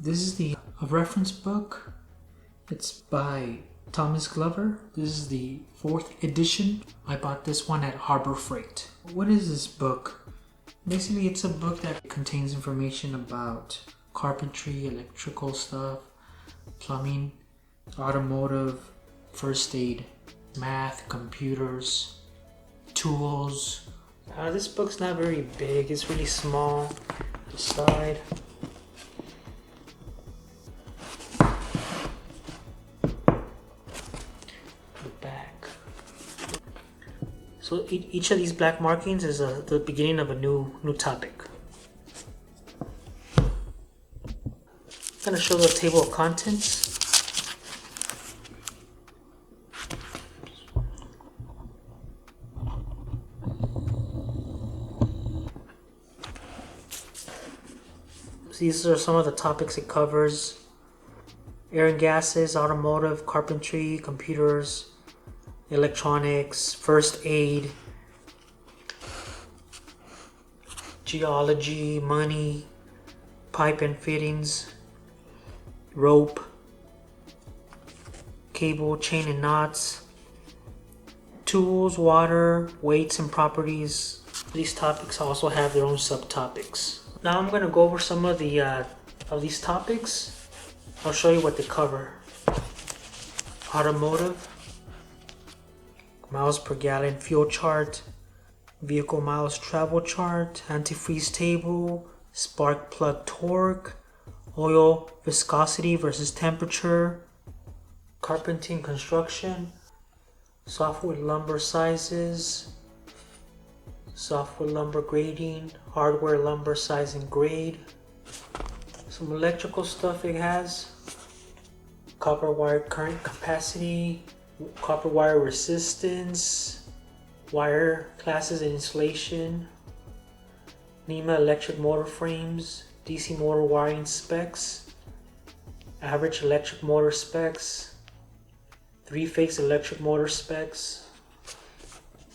This is a reference book. It's by Thomas Glover. This is the 4th edition. I bought this one at Harbor Freight. What is this book? Basically, it's a book that contains information about carpentry, electrical stuff, plumbing, automotive, first aid, math, computers, tools. This book's not very big. It's really small. The side. So each of these black markings is the beginning of a new topic. I'm going to show the table of contents. So these are some of the topics it covers: air and gases, automotive, carpentry, computers, electronics, first aid, geology, money, pipe and fittings, rope, cable, chain and knots, tools, water, weights and properties. These topics also have their own subtopics. Now I'm going to go over some of these topics. I'll show you what they cover. Automotive, miles per gallon fuel chart, vehicle miles travel chart, antifreeze table, spark plug torque, oil viscosity versus temperature, carpentry and construction, softwood lumber sizes, softwood lumber grading, hardware lumber size and grade, some electrical stuff it has, copper wire current capacity, copper wire resistance, wire classes and insulation, NEMA electric motor frames, DC motor wiring specs, average electric motor specs, 3-phase electric motor specs,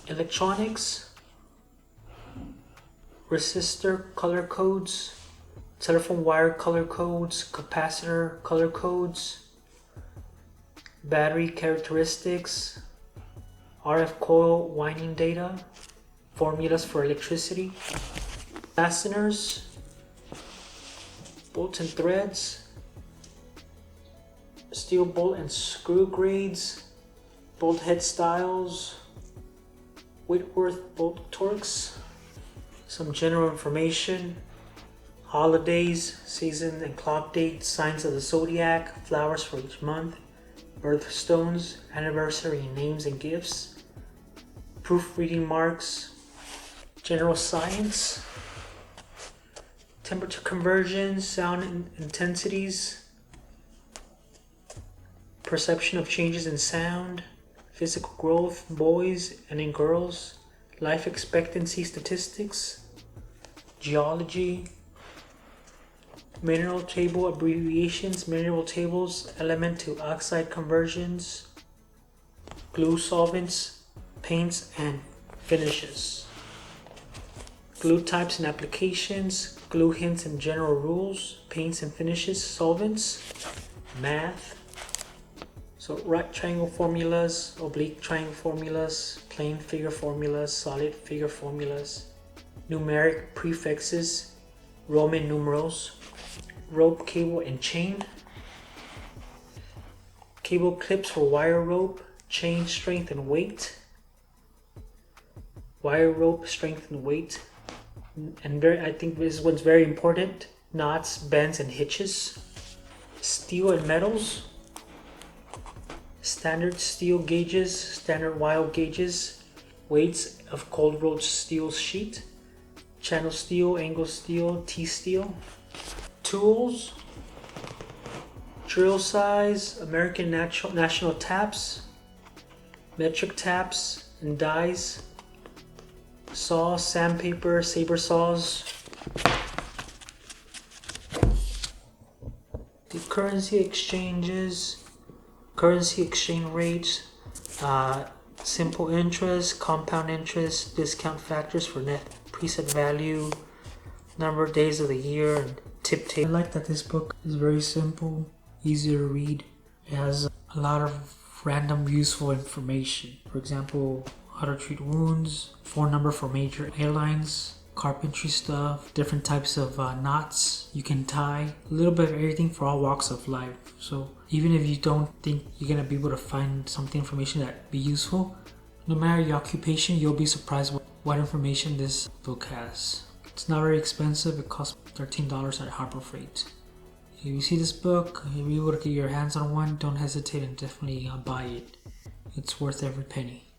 electronics, resistor color codes, telephone wire color codes, capacitor color codes, battery characteristics, RF coil winding data, formulas for electricity, fasteners, bolts and threads, steel bolt and screw grades, bolt head styles, Whitworth bolt torques, some general information, holidays, season and clock dates, signs of the zodiac, flowers for each month, birthstones, anniversary names and gifts, proofreading marks, general science, temperature conversions, sound intensities, perception of changes in sound, physical growth in boys and in girls, life expectancy statistics, geology, mineral table abbreviations, mineral tables, element to oxide conversions, glue solvents, paints and finishes, glue types and applications, glue hints and general rules, paints and finishes, solvents, math, so right triangle formulas, oblique triangle formulas, plane figure formulas, solid figure formulas, numeric prefixes, Roman numerals, rope, cable, and chain, cable clips for wire rope, chain strength and weight, wire rope strength and weight, and I think this one's very important, knots, bends, and hitches, steel and metals, standard steel gauges, standard wire gauges, weights of cold rolled steel sheet, channel steel, angle steel, T-steel, tools, drill size, American national taps, metric taps and dies, saw, sandpaper, saber saws, the currency exchanges, currency exchange rates, simple interest, compound interest, discount factors for net present value, number of days of the year, and tip table. I like that this book is very simple, easy to read. It has a lot of random useful information. For example, how to treat wounds, phone number for major airlines, carpentry stuff, different types of knots you can tie, a little bit of everything for all walks of life. So even if you don't think you're gonna be able to find something information that be useful, no matter your occupation, you'll be surprised what information this book has. It's not very expensive. It costs $13 at Harbor Freight. If you see this book, if you were to get your hands on one, don't hesitate and definitely buy it. It's worth every penny.